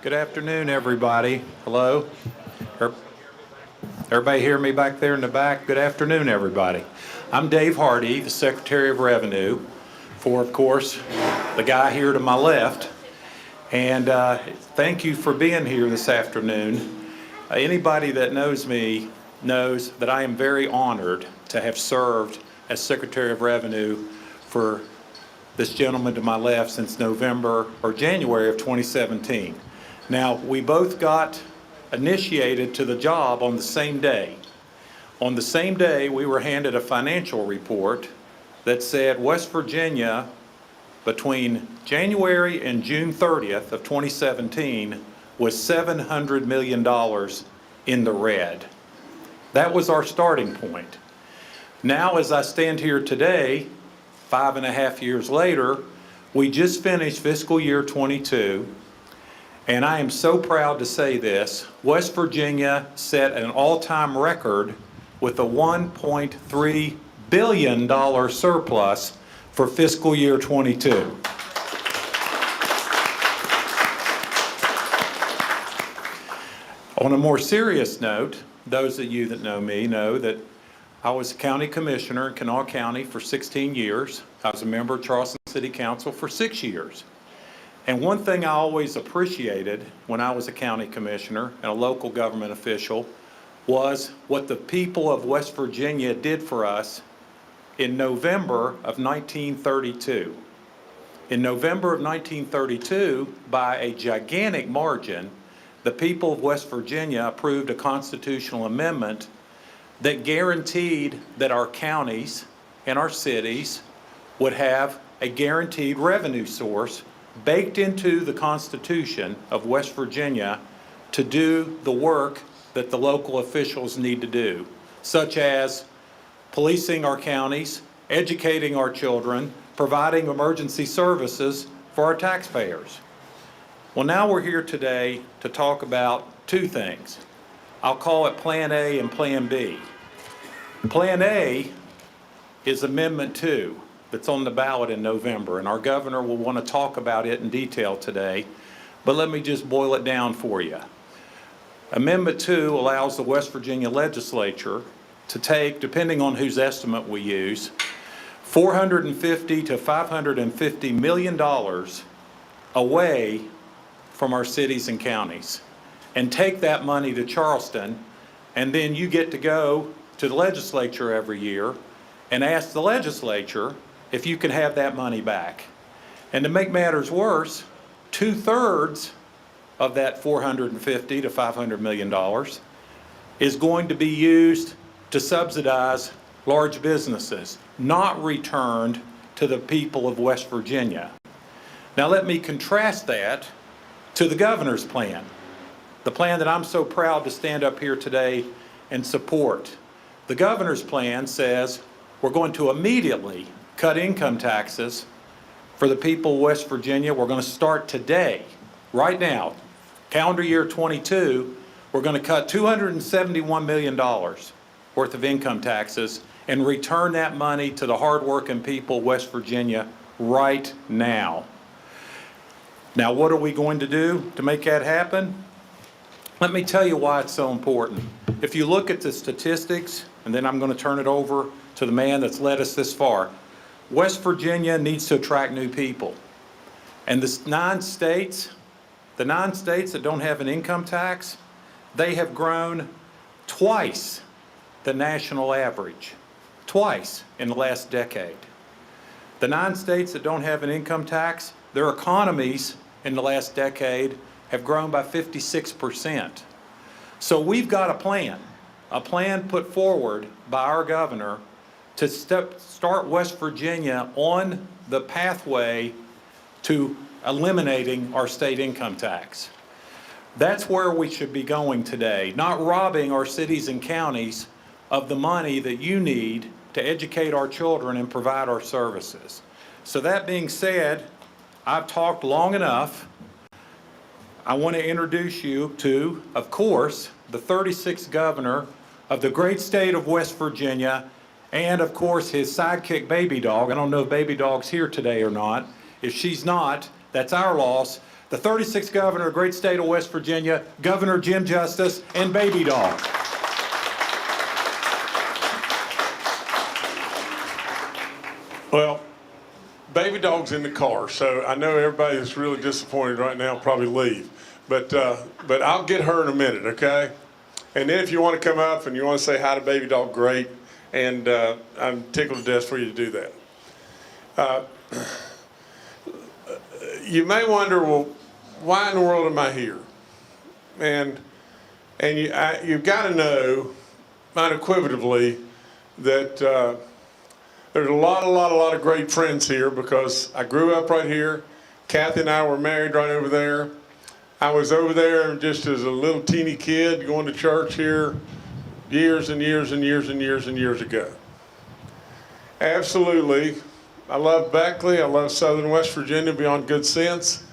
Good afternoon, everybody. Hello? Er- Everybody hear me back there in the back? Good afternoon, everybody. I'm Dave Hardy, the Secretary of Revenue for, of course, the guy here to my left. And thank you for being here this afternoon. Anybody that knows me knows that I am very honored to have served as Secretary of Revenue for this gentleman to my left since November or January of 2017. Now, we both got initiated to the job on the same day. On the same day, we were handed a financial report that said West Virginia, between January and June 30th of 2017, was $700 million in the red. That was our starting point. Now, as I stand here today, 5.5 years later, we just finished fiscal year 22, and I am so proud to say this. West Virginia set an all-time record with a $1.3 billion surplus for fiscal year 22. On a more serious note, those of you that know me know that I was a county commissioner in Kanawha County for 16 years. I was a member of Charleston City Council for 6 years. And one thing I always appreciated when I was a county commissioner and a local government official was what the people of West Virginia did for us in November of 1932. In November of 1932, by a gigantic margin, the people of West Virginia approved a constitutional amendment that guaranteed that our counties and our cities would have a guaranteed revenue source baked into the Constitution of West Virginia to do the work that the local officials need to do, such as policing our counties, educating our children, providing emergency services for our taxpayers. Well, now we're here today to talk about two things. I'll call it Plan A and Plan B. Plan A is Amendment 2 that's on the ballot in November, and our governor will want to talk about it in detail today, but let me just boil it down for you. Amendment 2 allows the West Virginia legislature to take, depending on whose estimate we use, $450 to $550 million away from our cities and counties and take that money to Charleston, and then you get to go to the legislature every year and ask the legislature if you can have that money back. And to make matters worse, 2/3 of that $450 to $500 million is going to be used to subsidize large businesses, not returned to the people of West Virginia. Now let me contrast that to the governor's plan, the plan that I'm so proud to stand up here today and support. The governor's plan says we're going to immediately cut income taxes for the people of West Virginia. We're going to start today, right now, calendar year 22, we're going to cut $271 million worth of income taxes and return that money to the hardworking people of West Virginia right now. Now, what are we going to do to make that happen? Let me tell you why it's so important. If you look at the statistics, and then I'm going to turn it over to the man that's led us this far, West Virginia needs to attract new people. And the 9 states that don't have an income tax, they have grown twice the national average, twice in the last decade. The 9 states that don't have an income tax, their economies in the last decade have grown by 56%. So we've got a plan put forward by our governor to start West Virginia on the pathway to eliminating our state income tax. That's where we should be going today, not robbing our cities and counties of the money that you need to educate our children and provide our services. So that being said, I've talked long enough. I want to introduce you to, of course, the 36th governor of the great state of West Virginia, and of course his sidekick Babydog. I don't know if Babydog's here today or not. If she's not, that's our loss. the 36th governor of the great state of West Virginia, Governor Jim Justice, and Babydog. Well, Babydog's in the car, so I know everybody that's really disappointed right now will probably leave. But I'll get her in a minute, okay? And then if you want to come up and you want to say hi to Babydog, great. And I'm tickled to death for you to do that. You may wonder, well, why in the world am I here? And you've got to know unequivocally that there's a lot of great friends here, because I grew up right here. Kathy and I were married right over there. I was over there just as a little teeny kid going to church here years and years and years and years and years ago. Absolutely. I love Beckley. I love Southern West Virginia beyond good sense.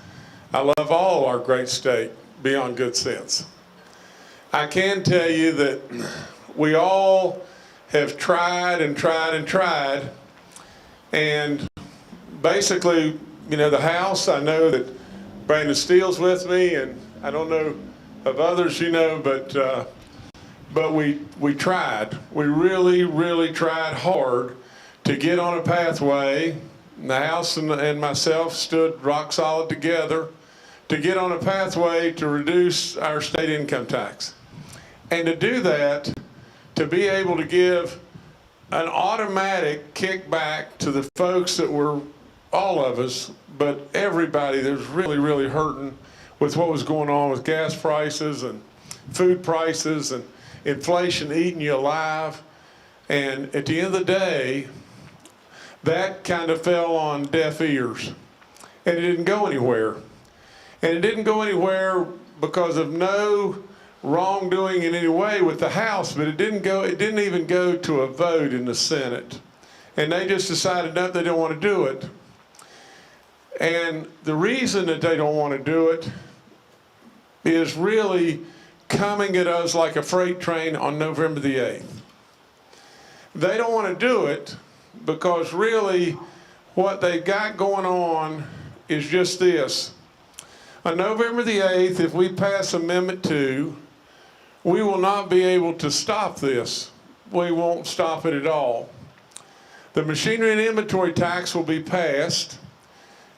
I love all our great state beyond good sense. I can tell you that we all have tried and tried and tried. And basically, you know, the House, I know that Brandon Steele's with me, and I don't know of others, you know, but we tried. We really tried hard to get on a pathway. The House and myself stood rock solid together to get on a pathway to reduce our state income tax. And to do that, to be able to give an automatic kickback to the folks that were, all of us, but everybody that was really hurting with what was going on with gas prices and food prices and inflation eating you alive. And at the end of the day, that kind of fell on deaf ears, and it didn't go anywhere. And it didn't go anywhere because of no wrongdoing in any way with the House, but it didn't even go to a vote in the Senate. And they just decided that they don't want to do it. And the reason that they don't want to do it is really coming at us like a freight train on November the 8th. They don't want to do it because really what they've got going on is just this. On November the 8th, if we pass Amendment 2, we will not be able to stop this. We won't stop it at all. The machinery and inventory tax will be passed,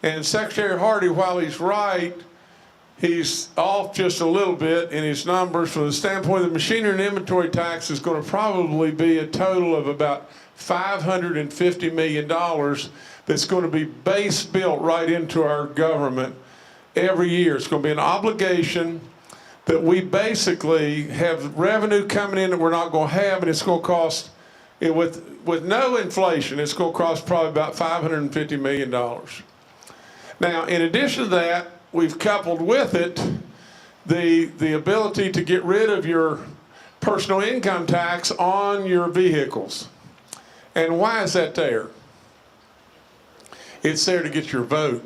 and Secretary Hardy, while he's right, he's off just a little bit in his numbers. From the standpoint of the machinery and inventory tax, is going to probably be a total of about $550 million that's going to be base built right into our government every year. It's going to be an obligation that we basically have revenue coming in that we're not going to have, and it's going to cost, with no inflation, it's going to cost probably about $550 million. Now, in addition to that, we've coupled with it the ability to get rid of your personal income tax on your vehicles. And why is that there? It's there to get your vote.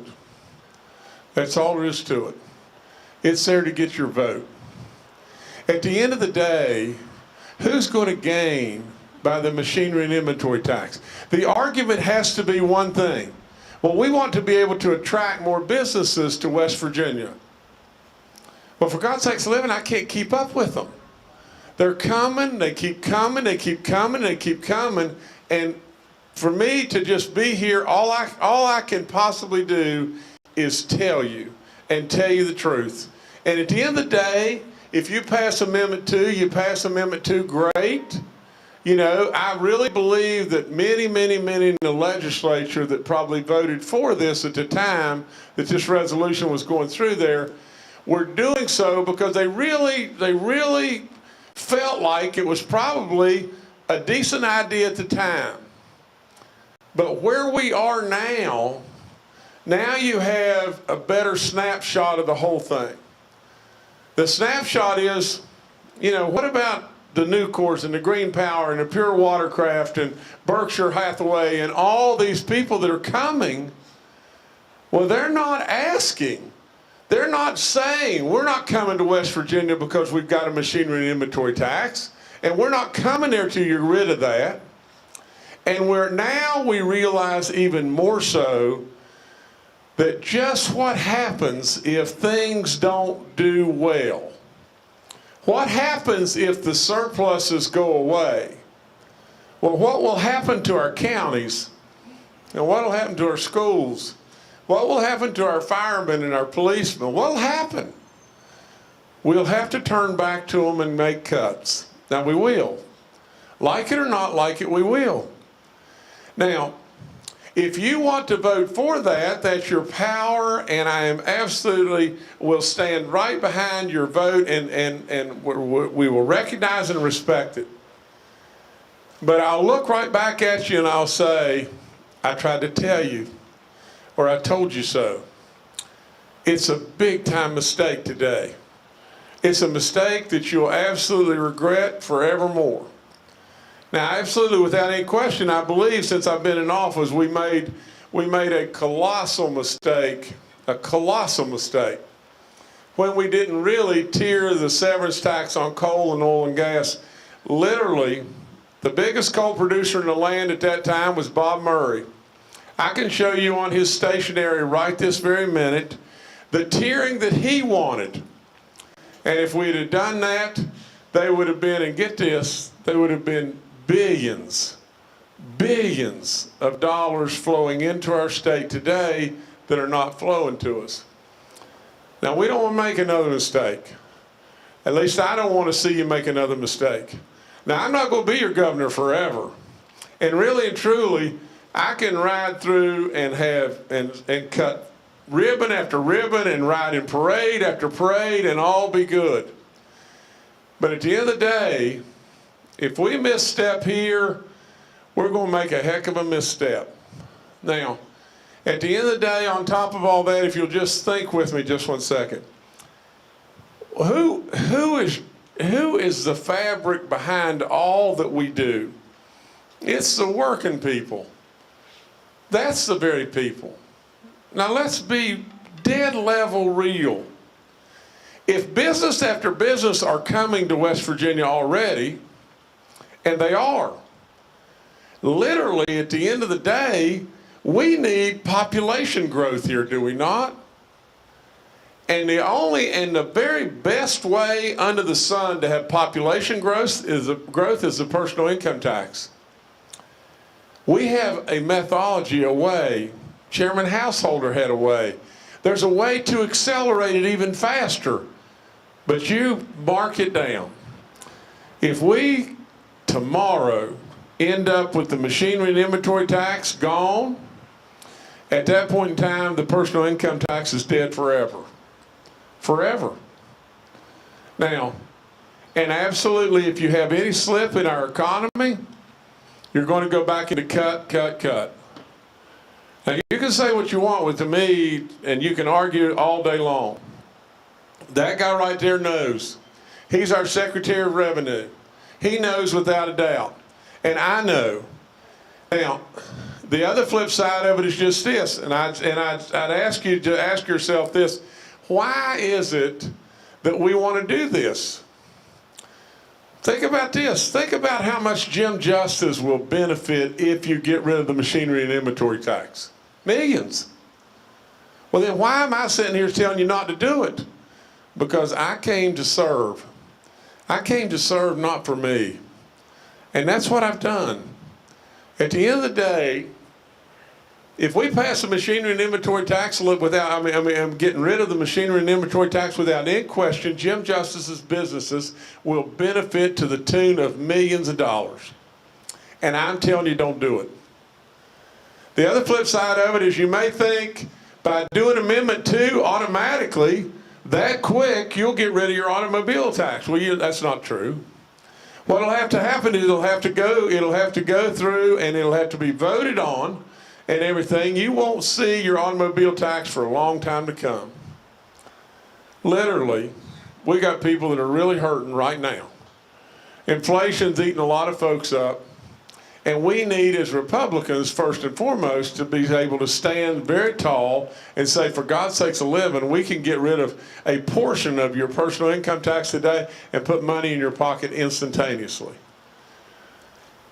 That's all there is to it. It's there to get your vote. At the end of the day, who's going to gain by the machinery and inventory tax? The argument has to be one thing. Well, we want to be able to attract more businesses to West Virginia. Well, for God's sakes, living, I can't keep up with them. They're coming, they keep coming, they keep coming, they keep coming. And for me to just be here, all I can possibly do is tell you and tell you the truth. And at the end of the day, if you pass Amendment 2, you pass Amendment 2, great. You know, I really believe that many in the legislature that probably voted for this at the time that this resolution was going through there were doing so because they really felt like it was probably a decent idea at the time. But where we are now you have a better snapshot of the whole thing. The snapshot is, you know, what about the Nucors and the Green Power and the Pure Watercraft and Berkshire Hathaway and all these people that are coming? Well, they're not asking. They're not saying, we're not coming to West Virginia because we've got a machinery and inventory tax, and we're not coming there till you're rid of that. And now we realize even more so that just what happens if things don't do well? What happens if the surpluses go away? Well, what will happen to our counties? And what will happen to our schools? What will happen to our firemen and our policemen? What will happen? We'll have to turn back to them and make cuts. Now, we will. Like it or not like it, we will. Now, if you want to vote for that, that's your power, and I am absolutely will stand right behind your vote, and we will recognize and respect it. But I'll look right back at you and I'll say, I tried to tell you, or I told you so. It's a big time mistake today. It's a mistake that you'll absolutely regret forevermore. Now, absolutely, without any question, I believe since I've been in office, we made a colossal mistake, when we didn't really tier the severance tax on coal and oil and gas. Literally, the biggest coal producer in the land at that time was Bob Murray. I can show you on his stationery right this very minute the tiering that he wanted. And if we'd have done that, they would have been, and get this, they would have been billions of dollars flowing into our state today that are not flowing to us. Now, we don't want to make another mistake. At least I don't want to see you make another mistake. Now, I'm not going to be your governor forever. And really and truly, I can ride through and have and cut ribbon after ribbon and ride in parade after parade and all be good. But at the end of the day, if we misstep here, we're going to make a heck of a misstep. Now, at the end of the day, on top of all that, if you'll just think with me just one second, who is the fabric behind all that we do? It's the working people. That's the very people. Now, let's be dead level real. If business after business are coming to West Virginia already, and they are, literally at the end of the day, we need population growth here, do we not? And the very best way under the sun to have population growth is the personal income tax. We have a methodology, a way. Chairman Householder had a way. There's a way to accelerate it even faster. But you mark it down. If we tomorrow end up with the machinery and inventory tax gone, at that point in time, the personal income tax is dead forever. Forever. Now, and absolutely, if you have any slip in our economy, you're going to go back into cut. Now, you can say what you want with me, and you can argue all day long. That guy right there knows. He's our Secretary of Revenue. He knows without a doubt. And I know. Now, the other flip side of it is just this, and I'd ask you to ask yourself this: why is it that we want to do this? Think about this. Think about how much Jim Justice will benefit if you get rid of the machinery and inventory tax. Millions. Well, then why am I sitting here telling you not to do it? Because I came to serve. I came to serve not for me. And that's what I've done. At the end of the day, if we pass the machinery and inventory tax without, I'm getting rid of the machinery and inventory tax without any question, Jim Justice's businesses will benefit to the tune of millions of dollars. And I'm telling you, don't do it. The other flip side of it is you may think by doing Amendment 2 automatically, that quick, you'll get rid of your automobile tax. Well, that's not true. What'll have to happen is it'll have to go through and it'll have to be voted on and everything. You won't see your automobile tax for a long time to come. Literally, we got people that are really hurting right now. Inflation's eating a lot of folks up. And we need, as Republicans, first and foremost, to be able to stand very tall and say, for God's sakes a living, we can get rid of a portion of your personal income tax today and put money in your pocket instantaneously.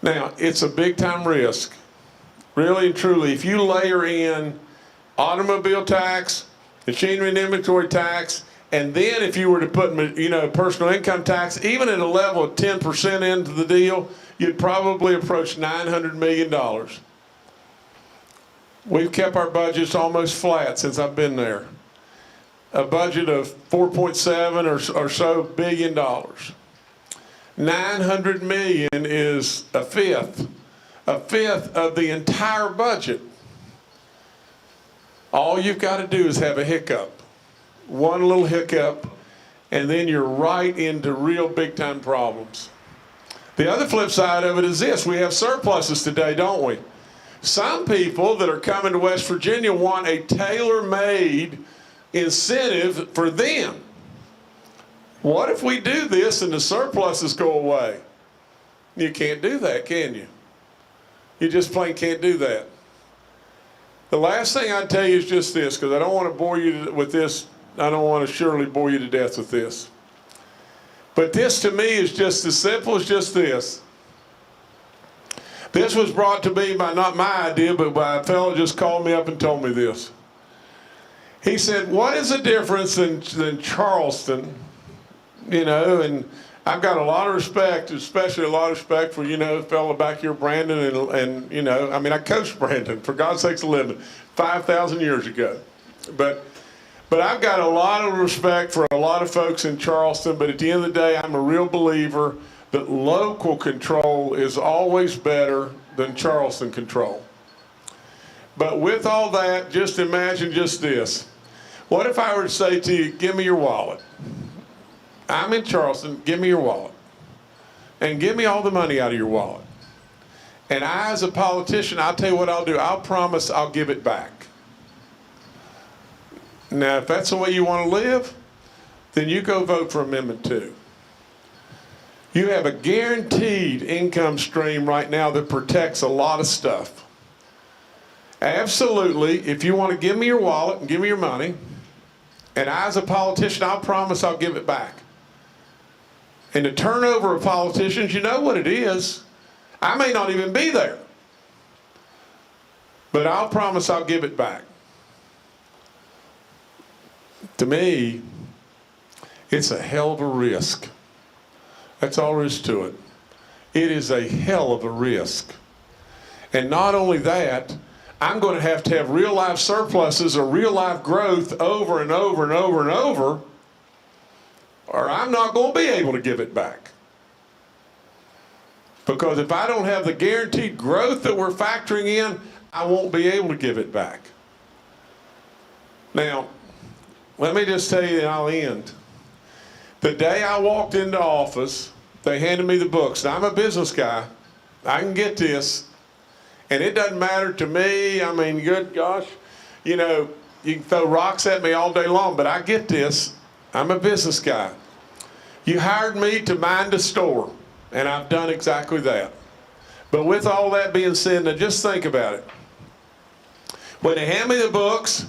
Now, it's a big time risk. Really and truly, if you layer in automobile tax, machinery and inventory tax, and then if you were to put, personal income tax, even at a level of 10% into the deal, you'd probably approach $900 million. We've kept our budgets almost flat since I've been there. A budget of 4.7 or so billion dollars. 900 million is a fifth of the entire budget. All you've got to do is have a hiccup, one little hiccup, and then you're right into real big time problems. The other flip side of it is this: we have surpluses today, don't we? Some people that are coming to West Virginia want a tailor-made incentive for them. What if we do this and the surpluses go away? You can't do that, can you? You just plain can't do that. The last thing I'd tell you is just this, because I don't want to bore you with this. I don't want to surely bore you to death with this. But this to me is just as simple as just this. This was brought to me by not my idea, but by a fellow just called me up and told me this. He said, what is the difference than Charleston, and I've got a lot of respect, especially a lot of respect for, a fellow back here, Brandon, and I coached Brandon, for God's sakes, a living, 5,000 years ago. But I've got a lot of respect for a lot of folks in Charleston, but at the end of the day, I'm a real believer that local control is always better than Charleston control. But with all that, just imagine just this. What if I were to say to you, give me your wallet? I'm in Charleston, give me your wallet. And give me all the money out of your wallet. And I, as a politician, I'll tell you what I'll do. I'll promise I'll give it back. Now, if that's the way you want to live, then you go vote for Amendment 2. You have a guaranteed income stream right now that protects a lot of stuff. Absolutely, if you want to give me your wallet and give me your money, and I, as a politician, I'll promise I'll give it back. And the turnover of politicians, you know what it is. I may not even be there, but I'll promise I'll give it back. To me, it's a hell of a risk. That's all there is to it. It is a hell of a risk. And not only that, I'm going to have real life surpluses or real life growth over and over and over and over, or I'm not going to be able to give it back. Because if I don't have the guaranteed growth that we're factoring in, I won't be able to give it back. Now, let me just tell you, and I'll end. The day I walked into office, they handed me the books. Now, I'm a business guy. I can get this. And it doesn't matter to me. I mean, good gosh, you can throw rocks at me all day long, but I get this. I'm a business guy. You hired me to mind a store, and I've done exactly that. But with all that being said, now just think about it. When they hand me the books,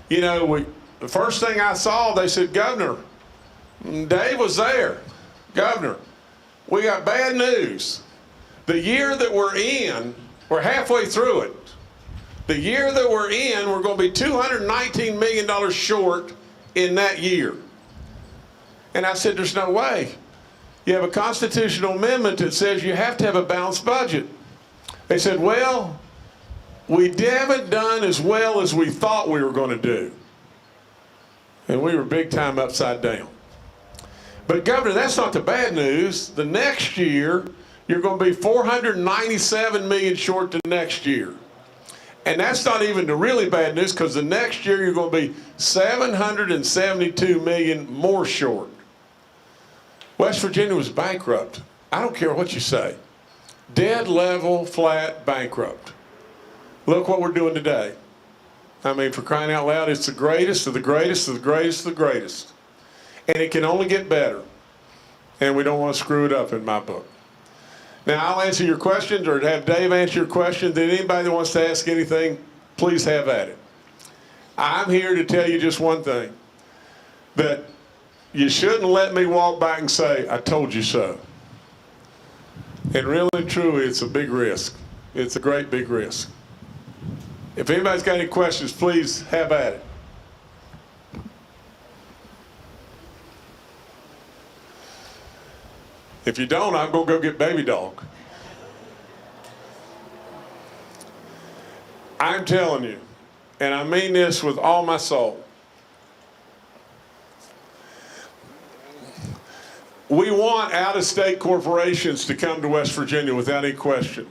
the first thing I saw, they said, Governor, Dave was there. Governor, we got bad news. The year that we're in, we're halfway through it. The year that we're in, we're going to be $219 million short in that year. And I said, there's no way. You have a constitutional amendment that says you have to have a balanced budget. They said, well, we haven't done as well as we thought we were going to do. And we were big time upside down. But Governor, that's not the bad news. The next year, you're going to be 497 million short the next year. And that's not even the really bad news, because the next year you're going to be 772 million more short. West Virginia was bankrupt. I don't care what you say. Dead level, flat, bankrupt. Look what we're doing today. I mean, for crying out loud, it's the greatest of the greatest of the greatest of the greatest. And it can only get better. And we don't want to screw it up in my book. Now, I'll answer your questions, or have Dave answer your questions. And anybody that wants to ask anything, please have at it. I'm here to tell you just one thing. That you shouldn't let me walk back and say, I told you so. And really and truly, it's a big risk. It's a great big risk. If anybody's got any questions, please have at it. If you don't, I'm going to go get Babydog. I'm telling you, and I mean this with all my soul, we want out-of-state corporations to come to West Virginia without any question.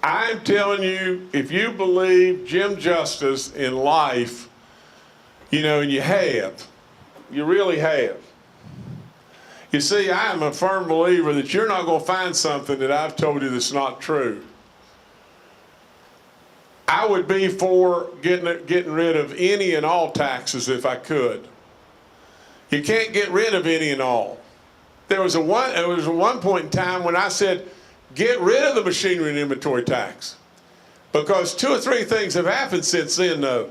I'm telling you, if you believe Jim Justice in life, you know, and you really have. You see, I am a firm believer that you're not going to find something that I've told you that's not true. I would be for getting rid of any and all taxes if I could. You can't get rid of any and all. There was one point in time when I said, get rid of the machinery and inventory tax. Because 2 or 3 things have happened since then, though.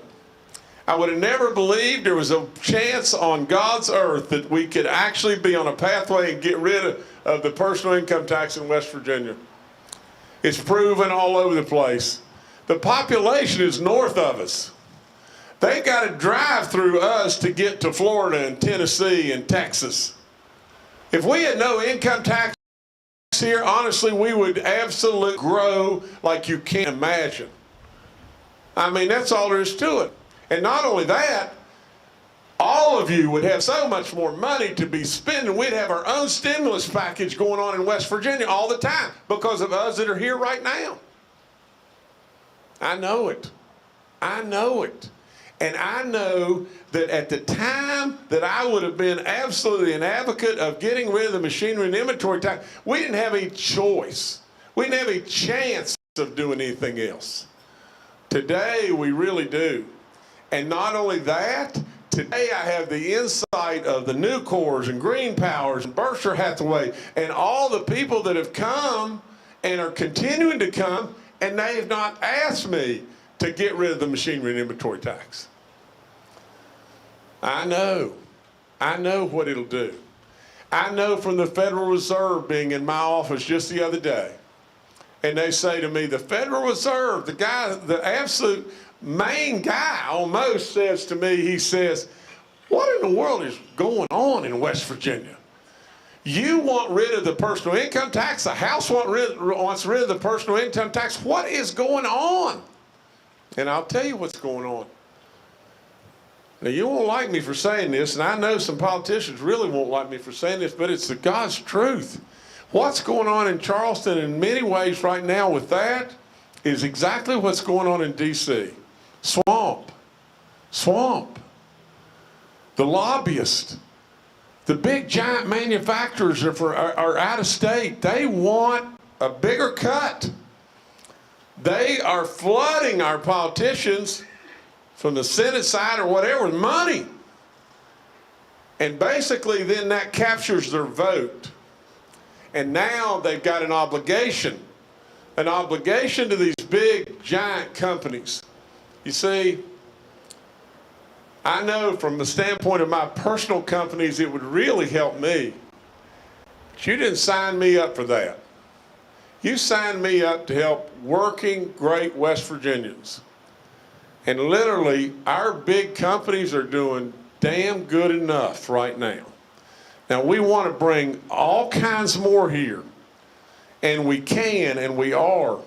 I would have never believed there was a chance on God's earth that we could actually be on a pathway and get rid of the personal income tax in West Virginia. It's proven all over the place. The population is north of us. They got to drive through us to get to Florida and Tennessee and Texas. If we had no income tax here, honestly, we would absolutely grow like you can't imagine. I mean, that's all there is to it. And not only that, all of you would have so much more money to be spending. We'd have our own stimulus package going on in West Virginia all the time because of us that are here right now. I know it. I know it. And I know that at the time that I would have been absolutely an advocate of getting rid of the machinery and inventory tax, we didn't have any choice. We didn't have any chance of doing anything else. Today, we really do. And not only that, today I have the insight of the Nucors and Green Powers and Berkshire Hathaway and all the people that have come and are continuing to come, and they have not asked me to get rid of the machinery and inventory tax. I know what it'll do. I know from the Federal Reserve being in my office just the other day, and they say to me, the Federal Reserve, the guy, the absolute main guy almost says to me, he says, what in the world is going on in West Virginia? You want rid of the personal income tax, the House wants rid of the personal income tax. What is going on? And I'll tell you what's going on. Now, you won't like me for saying this, and I know some politicians really won't like me for saying this, but it's the God's truth. What's going on in Charleston in many ways right now with that is exactly what's going on in D.C. Swamp. The lobbyists, the big giant manufacturers are out of state. They want a bigger cut. They are flooding our politicians from the Senate side or whatever with money. And basically then that captures their vote. And now they've got an obligation to these big giant companies. You see, I know from the standpoint of my personal companies, it would really help me. But you didn't sign me up for that. You signed me up to help working great West Virginians. And literally, our big companies are doing damn good enough right now. Now, we want to bring all kinds more here. And we can, and we are.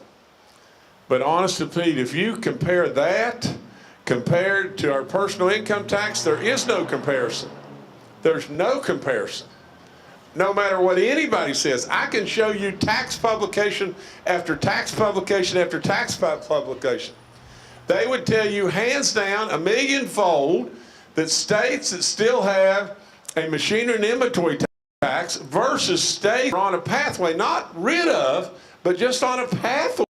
But honest to Pete, if you compare that compared to our personal income tax, there is no comparison. There's no comparison. No matter what anybody says, I can show you tax publication after tax publication after tax publication. They would tell you hands down, 1,000,000-fold, that states that still have a machinery and inventory tax versus states are on a pathway, not rid of, but just on a pathway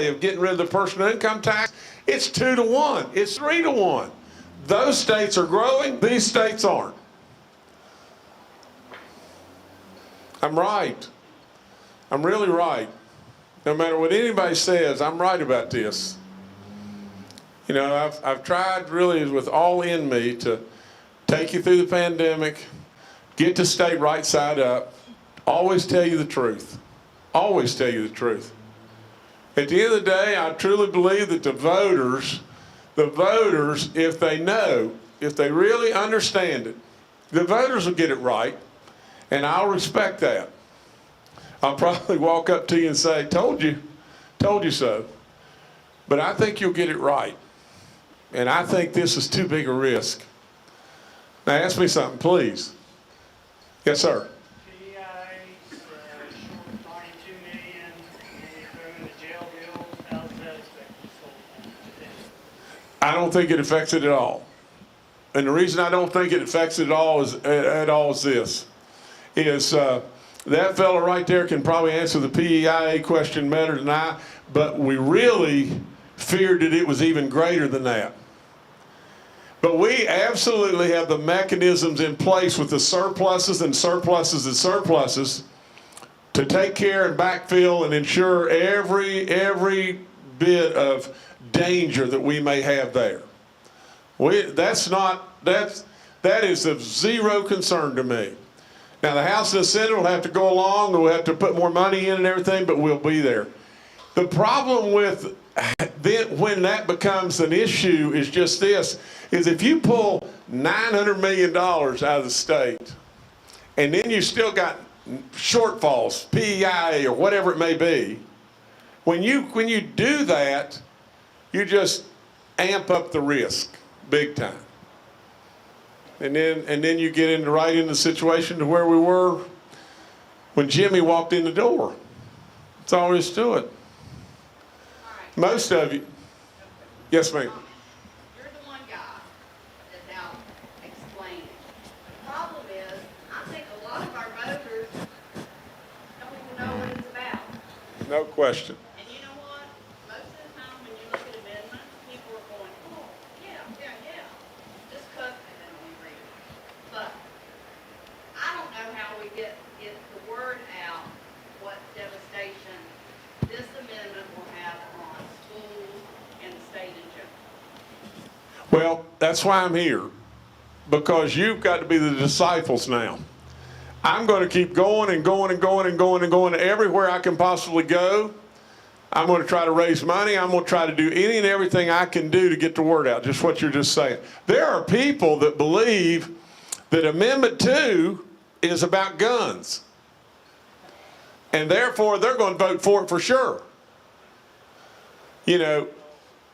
of getting rid of the personal income tax. It's 2 to 1. It's 3 to 1. Those states are growing. These states aren't. I'm right. I'm really right. No matter what anybody says, I'm right about this. You know, I've tried really with all in me to take you through the pandemic, get to stay right side up, always tell you the truth. Always tell you the truth. At the end of the day, I truly believe that the voters, if they know, if they really understand it, the voters will get it right, and I'll respect that. I'll probably walk up to you and say, told you so. But I think you'll get it right. And I think this is too big a risk. Now ask me something, please. Yes, sir. PEI's short $92 million, and you're throwing the jail bills. How does that affect this whole thing? I don't think it affects it at all. And the reason I don't think it affects it at all is this. That fella right there can probably answer the PEIA question better than I, but we really feared that it was even greater than that. But we absolutely have the mechanisms in place with the surpluses and surpluses and surpluses to take care and backfill and ensure every bit of danger that we may have there. That is of zero concern to me. Now the House and the Senate will have to go along, and we'll have to put more money in and everything, but we'll be there. The problem with when that becomes an issue is just this, is if you pull $900 million out of the state, and then you still got shortfalls, PEIA or whatever it may be, when you do that, you just amp up the risk big time. And then you get right into the situation to where we were when Jimmy walked in the door. That's all there is to it. Most of you. Yes, ma'am. You're the one guy that's out explaining. The problem is, I think a lot of our voters don't even know what it's about. No question. And you know what? Most of the time when you look at amendments, people are going, oh, yeah. Just cut and then we read it. But I don't know how we get the word out what devastation this amendment will have on schools and the state in general. Well, that's why I'm here, because you've got to be the disciples now. I'm going to keep going and going and going and going and going everywhere I can possibly go. I'm going to try to raise money. I'm going to try to do any and everything I can do to get the word out, just what you're just saying. There are people that believe that Amendment 2 is about guns, and therefore they're going to vote for it for sure. You know,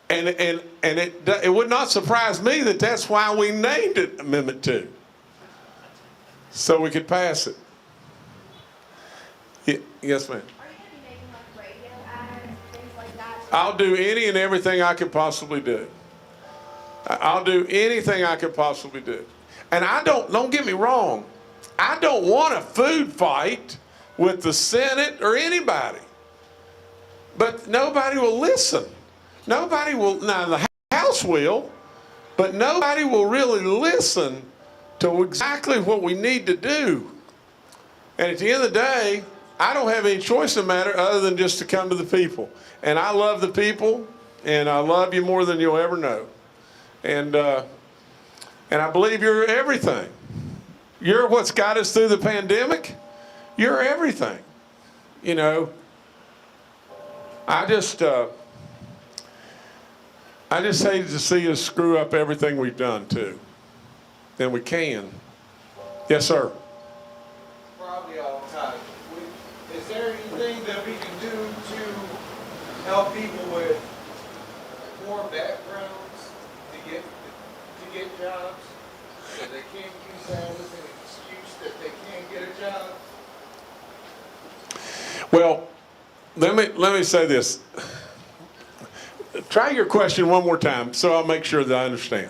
and it would not surprise me that that's why we named it Amendment 2, so we could pass it. Yes, ma'am. Are you going to be making like radio ads, things like that? I'll do any and everything I could possibly do. I'll do anything I could possibly do. And don't get me wrong, I don't want a food fight with the Senate or anybody. But nobody will listen. Nobody will, now the House will, but nobody will really listen to exactly what we need to do. And at the end of the day, I don't have any choice in the matter other than just to come to the people. And I love the people, and I love you more than you'll ever know. And I believe you're everything. You're what's got us through the pandemic. You're everything. You know, I just hate to see us screw up everything we've done too. And we can. Yes, sir. Probably all the time. Is there anything that we can do to help people with poor backgrounds to get jobs? So they can't use that as an excuse that they can't get a job? Well, let me say this. Try your question one more time so I'll make sure that I understand.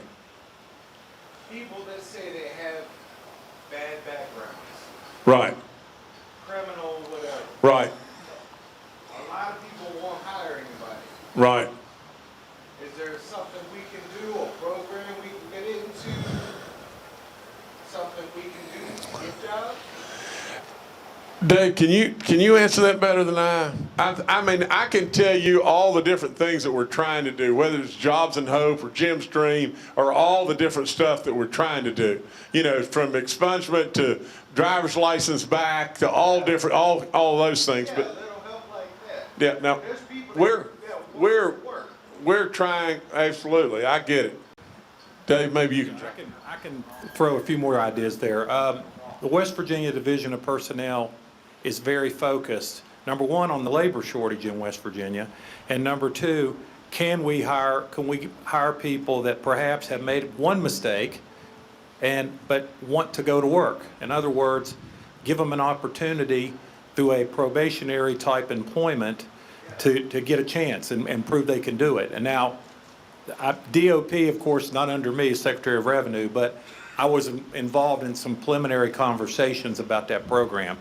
People that say they have bad backgrounds, Right. criminal, whatever. Right. A lot of people won't hire anybody. Right. Is there something we can do, a program we can get into, something we can do to get jobs? Dave, can you answer that better than I? I mean, I can tell you all the different things that we're trying to do, whether it's Jobs and Hope or Jim's Dream or all the different stuff that we're trying to do. You know, from expungement to driver's license back to all those things. Yeah, But a little help like that. Yeah, now, There's people that, we're, that want we're, to work. we're trying, absolutely, I get it. Dave, maybe you can try. I can throw a few more ideas there. The West Virginia Division of Personnel is very focused, number one, on the labor shortage in West Virginia, and number two, can we hire people that perhaps have made one mistake but want to go to work? In other words, give them an opportunity through a probationary type employment to get a chance and prove they can do it. And now, DOP, of course, not under me, Secretary of Revenue, but I was involved in some preliminary conversations about that program.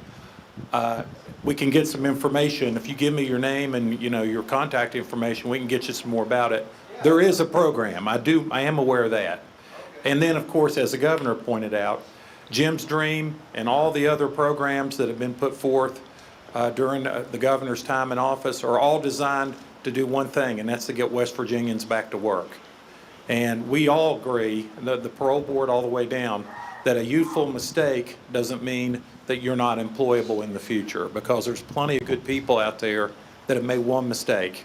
We can get some information. If you give me your name and, your contact information, we can get you some more about it. There is a program. I am aware of that. And then, of course, as the governor pointed out, Jim's Dream and all the other programs that have been put forth during the governor's time in office are all designed to do one thing, and that's to get West Virginians back to work. And we all agree, the parole board all the way down, that a youthful mistake doesn't mean that you're not employable in the future, because there's plenty of good people out there that have made one mistake,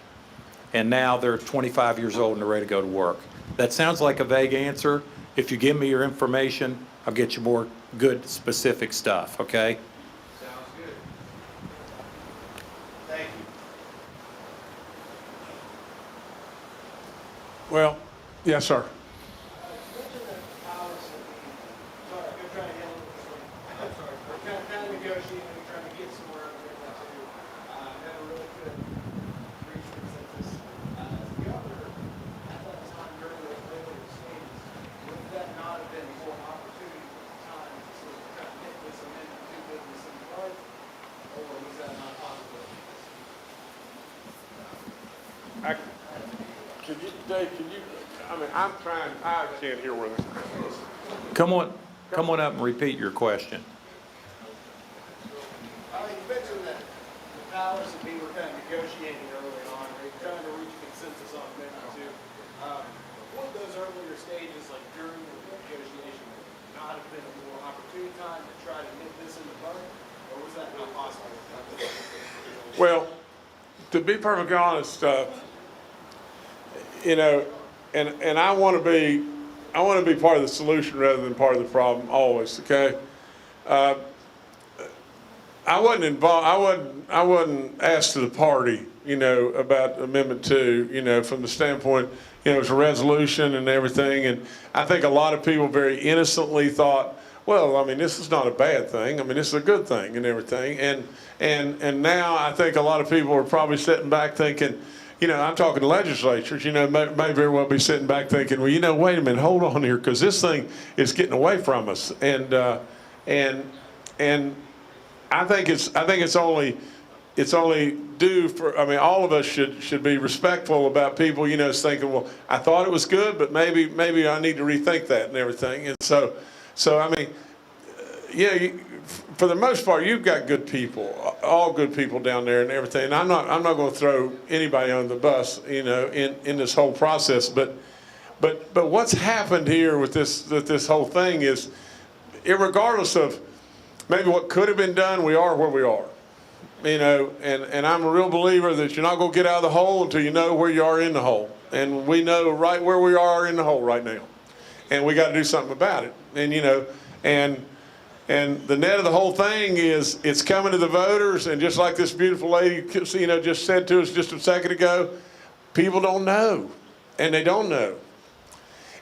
and now they're 25 years old and they're ready to go to work. That sounds like a vague answer. If you give me your information, I'll get you more good, specific stuff, okay? Sounds good. Thank you. Well, yes, sir. Dave, I'm trying, I can't hear where this is. Come on up and repeat your question. You mentioned that the powers that be were kind of negotiating early on, they were trying to reach a consensus on amendment two. What those earlier stages, like during the negotiation, would not have been a more opportune time to try to nip this in the bud, or was that not possible? Well, to be perfectly honest, and I want to be part of the solution rather than part of the problem always. Okay, I wasn't involved. I wasn't asked to the party, about Amendment 2. From the standpoint, it was a resolution and everything, and I think a lot of people very innocently thought, well, this is not a bad thing. This is a good thing and everything. And now I think a lot of people are probably sitting back thinking, I'm talking to legislatures, may very well be sitting back thinking, well, wait a minute, hold on here, because this thing is getting away from us. And I think it's only due for, all of us should be respectful about people, thinking, well, I thought it was good, but maybe I need to rethink that and everything. And so for the most part, you've got good people, all good people down there and everything. And I'm not going to throw anybody on the bus, in this whole process. But what's happened here with this whole thing is, irregardless of maybe what could have been done, we are where we are. And I'm a real believer that you're not going to get out of the hole until you know where you are in the hole. And we know right where we are in the hole right now. And we got to do something about it. And the net of the whole thing is it's coming to the voters, and just like this beautiful lady, just said to us just a second ago, people don't know, and they don't know.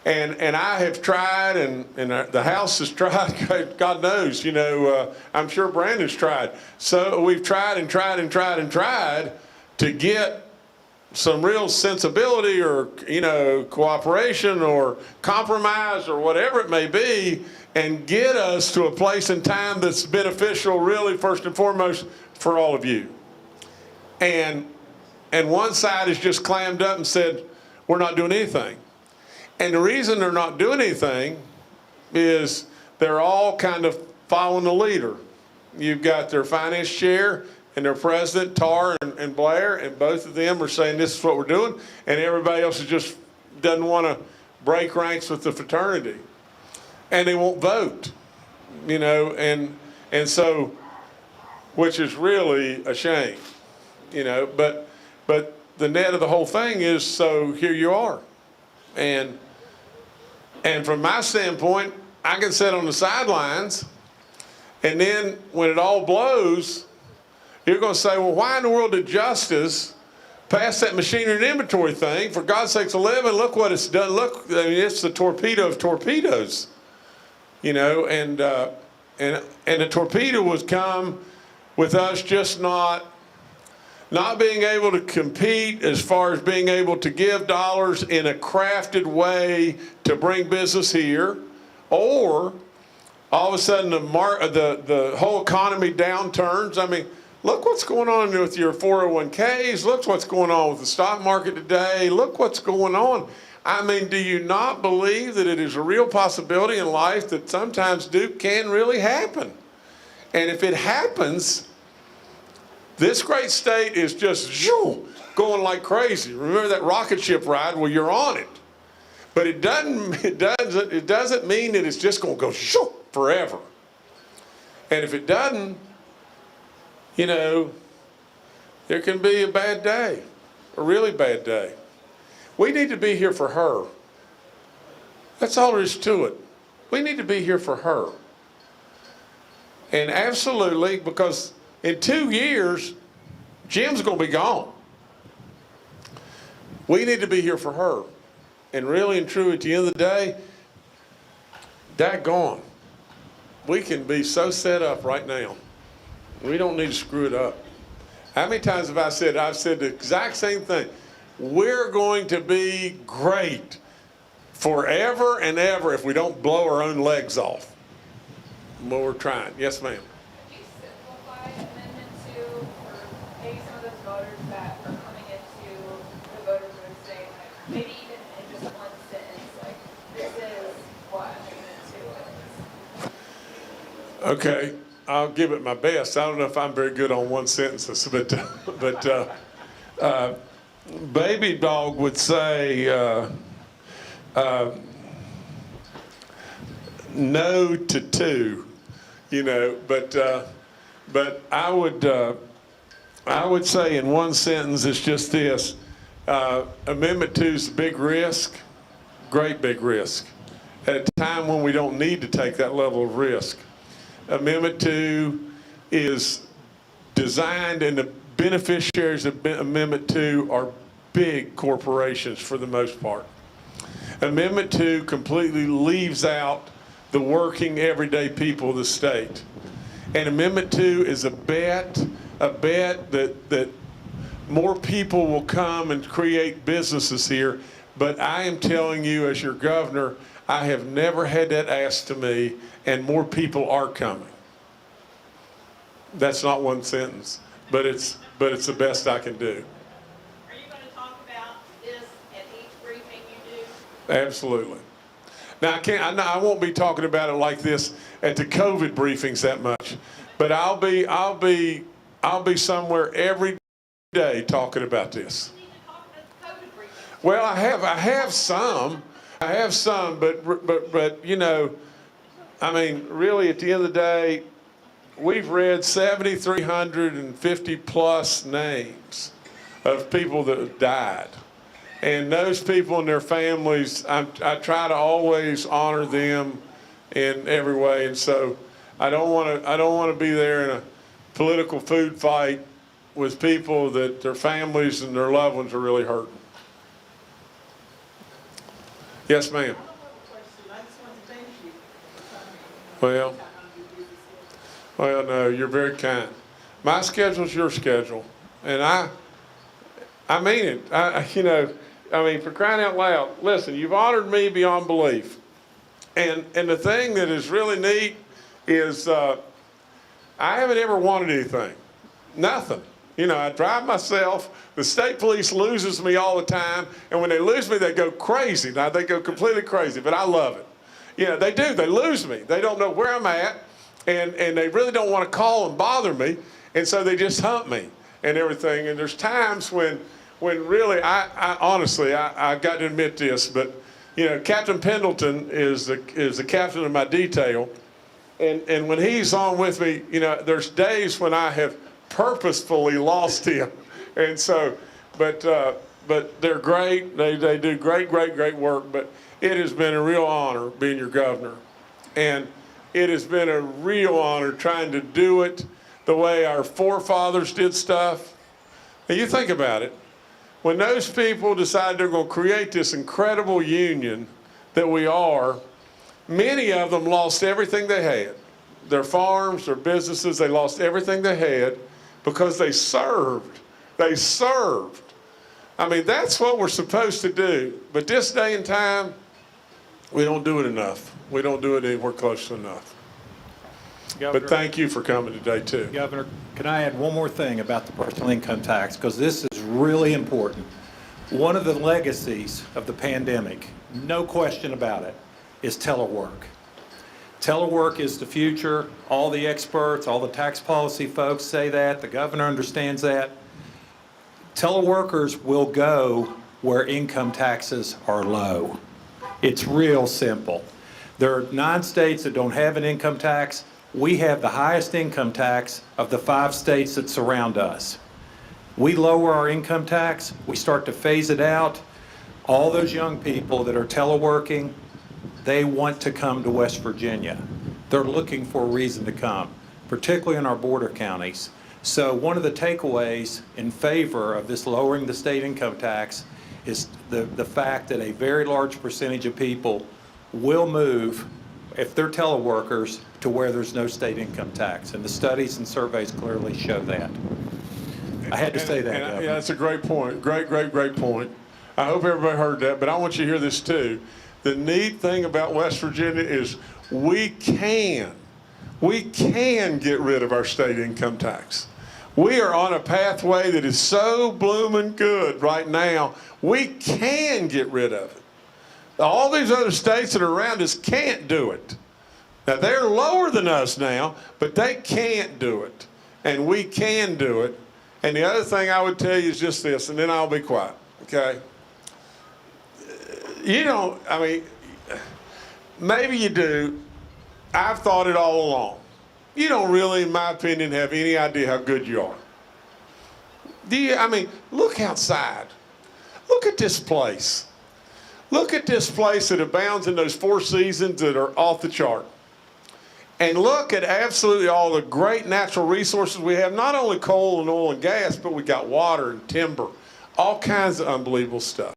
And I have tried, and the House has tried, God knows, I'm sure Brandon's tried. So we've tried and tried and tried and tried to get some real sensibility or, cooperation or compromise or whatever it may be, and get us to a place in time that's beneficial, really, first and foremost, for all of you. And one side has just clammed up and said, we're not doing anything. And the reason they're not doing anything is they're all kind of following the leader. You've got their finance chair and their president, Tar and Blair, and both of them are saying this is what we're doing, and everybody else just doesn't want to break ranks with the fraternity. And they won't vote, and so, which is really a shame, but the net of the whole thing is, so here you are. And from my standpoint, I can sit on the sidelines, and then when it all blows, you're going to say, well, why in the world did Justice pass that machinery and inventory thing? For God's sakes, 11, look what it's done. Look, I mean, it's the torpedo of torpedoes, and the torpedo would come with us just not being able to compete as far as being able to give dollars in a crafted way to bring business here, or all of a sudden the whole economy downturns. I mean, look what's going on with your 401ks. Look what's going on with the stock market today. Look what's going on. I mean, do you not believe that it is a real possibility in life that sometimes Duke can really happen? And if it happens, this great state is just going like crazy. Remember that rocket ship ride? Well, you're on it. But it doesn't mean that it's just going to go forever. And if it doesn't, there can be a bad day, a really bad day. We need to be here for her. That's all there is to it. We need to be here for her. And absolutely, because in 2 years, Jim's going to be gone. We need to be here for her. And really and truly, at the end of the day, daggone, we can be so set up right now. We don't need to screw it up. How many times have I said? I've said the exact same thing. We're going to be great forever and ever if we don't blow our own legs off. Well, we're trying. Yes, ma'am. Could you simplify Amendment 2 for maybe some of those voters that are coming into the voters are saying, like, maybe even in just one sentence, like, this is what Amendment 2 is? Okay, I'll give it my best. I don't know if I'm very good on one sentences, but Babydog would say no to 2, but I would say in one sentence it's just this: Amendment 2 is a big risk, great big risk, at a time when we don't need to take that level of risk. Amendment 2 is designed, and the beneficiaries of Amendment 2 are big corporations for the most part. Amendment 2 completely leaves out the working everyday people of the state. And Amendment 2 is a bet that more people will come and create businesses here. But I am telling you, as your governor, I have never had that asked to me, and more people are coming. That's not one sentence, but it's the best I can do. Are you going to talk about this at each briefing you do? Absolutely. Now I won't be talking about it like this at the COVID briefings that much, but I'll be somewhere every day talking about this. You need to talk about the COVID briefing. Well, I have some, but I mean, really, at the end of the day, we've read 7,350 plus names of people that have died. And those people and their families, I try to always honor them in every way. And so I don't want to be there in a political food fight with people that their families and their loved ones are really hurting. Yes, ma'am. Well, no, you're very kind. My schedule's your schedule, and I mean it. I mean, for crying out loud, listen, you've honored me beyond belief. And the thing that is really neat is I haven't ever wanted anything. Nothing. I drive myself. The state police loses me all the time. And when they lose me, they go crazy. Now, they go completely crazy, but I love it. They do. They lose me. They don't know where I'm at, and they really don't want to call and bother me. And so they just hump me and everything. And there's times when really, I honestly, I got to admit this, but Captain Pendleton is the captain of my detail, and when he's on with me, there's days when I have purposefully lost him And so, but they're great. They do great work. But it has been a real honor being your governor. And it has been a real honor trying to do it the way our forefathers did stuff. And you think about it. When those people decide they're going to create this incredible union that we are, many of them lost everything they had. Their farms, their businesses, they lost everything they had because they served. They served. I mean, that's what we're supposed to do. But this day and time, we don't do it enough. We don't do it anywhere close to enough. Governor, But thank you for coming today, too. Governor, can I add one more thing about the personal income tax? Because this is really important. One of the legacies of the pandemic, no question about it, is telework. Telework is the future. All the experts, all the tax policy folks say that. The governor understands that. Teleworkers will go where income taxes are low. It's real simple. There are 9 states that don't have an income tax. We have the highest income tax of the 5 states that surround us. We lower our income tax, we start to phase it out. All those young people that are teleworking, they want to come to West Virginia. They're looking for a reason to come, particularly in our border counties. So one of the takeaways in favor of this lowering the state income tax is the fact that a very large percentage of people will move, if they're teleworkers, to where there's no state income tax. And the studies and surveys clearly show that. I had to say that, Governor. Yeah, that's a great point. Great point. I hope everybody heard that, but I want you to hear this too. The neat thing about West Virginia is we can get rid of our state income tax. We are on a pathway that is so blooming good right now, we can get rid of it. All these other states that are around us can't do it. Now, they're lower than us now, but they can't do it. And we can do it. And the other thing I would tell you is just this, and then I'll be quiet, okay? You don't, I mean, maybe you do. I've thought it all along. You don't really, in my opinion, have any idea how good you are. Do you? I mean, look outside. Look at this place. Look at this place that abounds in those 4 seasons that are off the chart. And look at absolutely all the great natural resources we have, not only coal and oil and gas, but we got water and timber, all kinds of unbelievable stuff.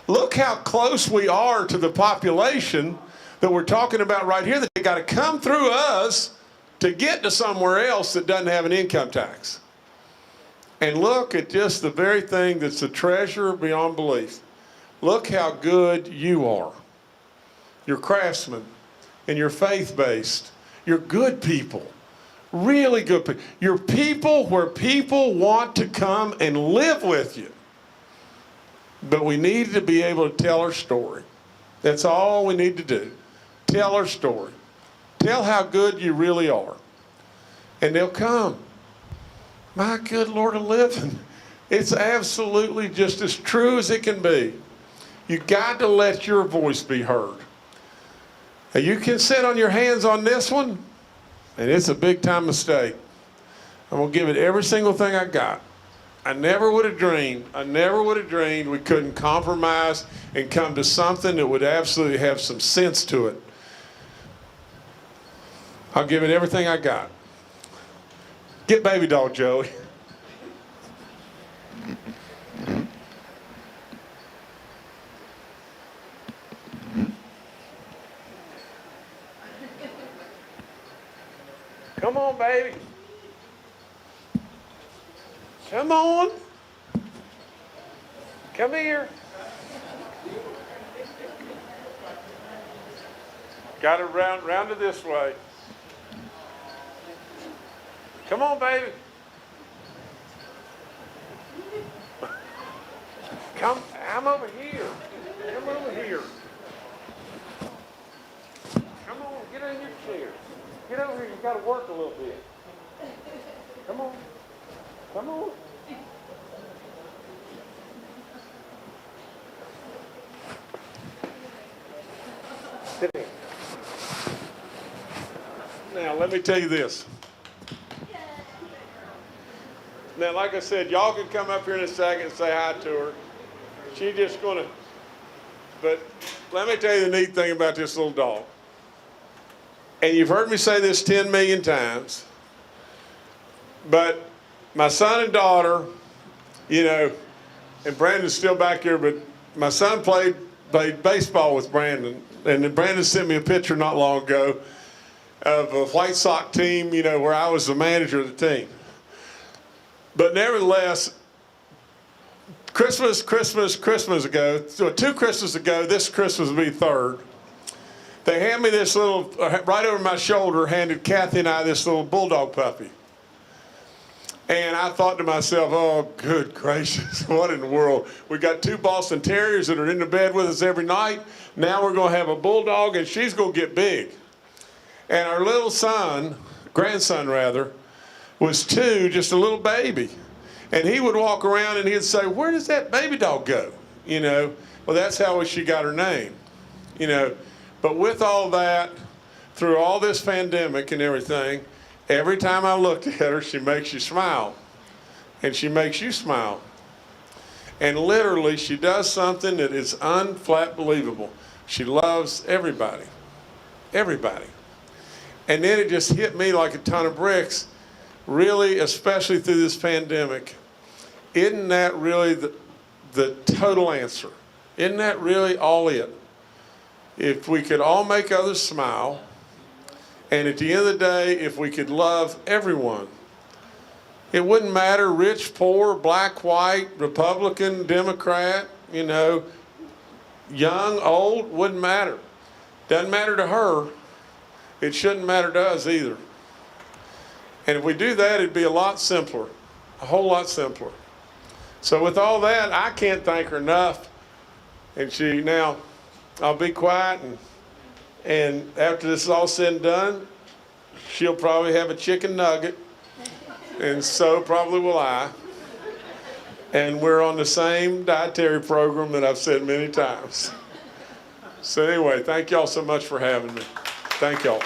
Look how close we are to the population that we're talking about right here, that they got to come through us to get to somewhere else that doesn't have an income tax. And look at just the very thing that's a treasure beyond belief. Look how good you are. You're craftsmen and you're faith-based. You're good people, really good people. You're people where people want to come and live with you. But we need to be able to tell our story. That's all we need to do. Tell our story. Tell how good you really are. And they'll come. My good Lord of living. It's absolutely just as true as it can be. You got to let your voice be heard. Now, you can sit on your hands on this one, and it's a big time mistake. I'm going to give it every single thing I got. I never would have dreamed we couldn't compromise and come to something that would absolutely have some sense to it. I'll give it everything I got. Get Babydog, Joey. Come on, baby. Come on. Come here. Got it round it this way. Come on, baby. Come, I'm over here. Come over here. Come on, get in your chair. Get over here, you gotta work a little bit. Come on. Come on. Sit in. Now, let me tell you this. Now, like I said, y'all can come up here in a second and say hi to her. She just gonna, but let me tell you the neat thing about this little dog. And you've heard me say this 10 million times, but my son and daughter, you know, and Brandon's still back here, but my son played baseball with Brandon, and then Brandon sent me a picture not long ago of a White Sox team, you know, where I was the manager of the team. But nevertheless, Christmas ago, so 2 Christmases ago, this Christmas will be third, they hand me this little, right over my shoulder, handed Kathy and I this little bulldog puppy. And I thought to myself, oh, good gracious, what in the world? We got 2 Boston Terriers that are in the bed with us every night. Now we're going to have a bulldog, and she's going to get big. And our little son, grandson rather, was 2, just a little baby. And he would walk around and he'd say, where does that baby dog go? You know, well, that's how she got her name, you know. But with all that, through all this pandemic and everything, every time I looked at her, she makes you smile. And she makes you smile. And literally, she does something that is unflat believable. She loves everybody. Everybody. And then it just hit me like a ton of bricks. Really, especially through this pandemic, isn't that really the total answer? Isn't that really all it? If we could all make others smile, and at the end of the day, if we could love everyone, it wouldn't matter rich, poor, black, white, Republican, Democrat, you know, young, old, wouldn't matter. Doesn't matter to her. It shouldn't matter to us either. And if we do that, it'd be a lot simpler, a whole lot simpler. So with all that, I can't thank her enough. And now, I'll be quiet, and after this is all said and done, she'll probably have a chicken nugget, and so probably will I. And we're on the same dietary program that I've said many times. So anyway, thank y'all so much for having me. Thank y'all.